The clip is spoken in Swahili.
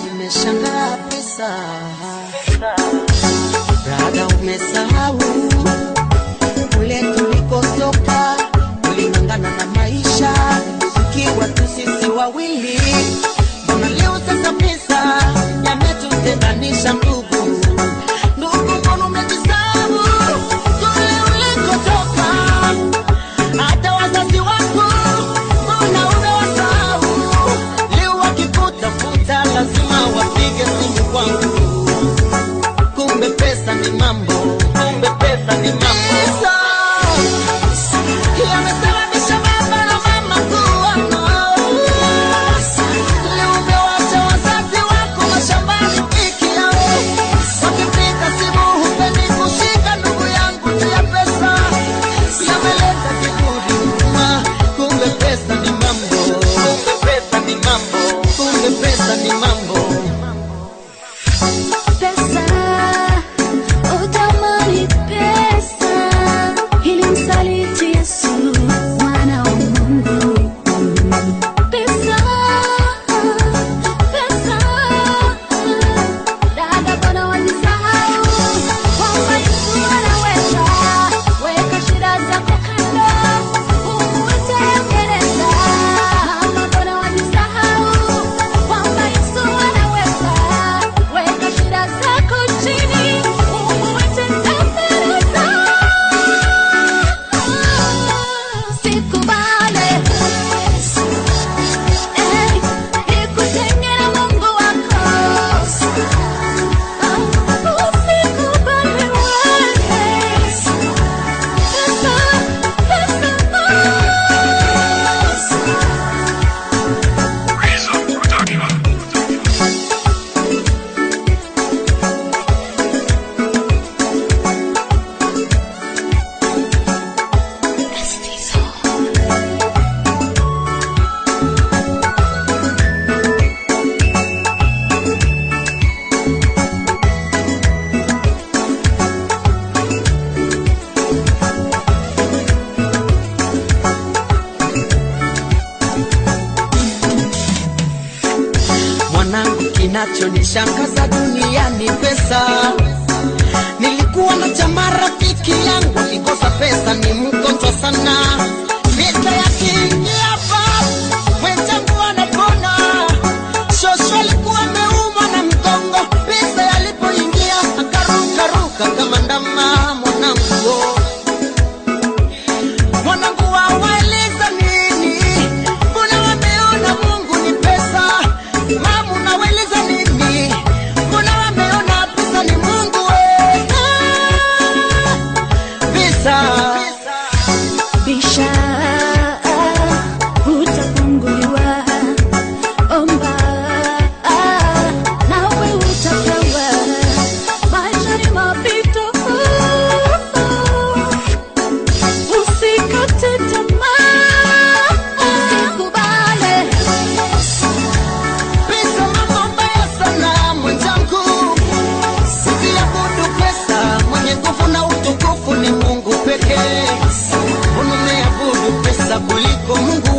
nimeshangaa pesa. Brada umesahau kule tulikotoka, tulingangana na maisha tukiwa tu sisi wawili. Mbona leo sasa pesa yametutenganisha ndugu? Mbona umejisahau kule ulikotoka? Hata wazazi wako mbona umewasahau? Leo wakikutafuta lazima wapige simu kwangu. Kumbe pesa ni mambo, kumbe pesa ni mambo. Yamesababisha baba na mama kuana. Leo umewacha wazazi wako mashambani peke yao. Wakipika simu hupendi kushika ndugu yangu ya pesa. Yameleta kiburi nyuma. Kumbe pesa ni mambo, kumbe pesa ni mambo, kumbe pesa ni mambo. Kinachonishangaza duniani pesa. Nilikuwa na jamaa rafiki yangu, akikosa pesa ni mgonjwa sana. Pesa yakiingia hapa mwenzangu anapona. Shosho alikuwa ameumwa na mgongo, pesa yalipoingia akaruka kama ndama. Mwanangu waeleza nini? Mbona wameona Mungu ni pesa? Mamu naweleza nini? Mbona wameona pesa ni Mungu pesa. Bisha utafunguliwa, omba nawe utapewa. Maisha ni mapito, usikate tamaa, usikubale. Pesa mambo mbaya sana mwenzangu. Usiabudu pesa, mwenye nguvu na utukufu ni Mungu pekee. Unameabudu pesa kuliko Mungu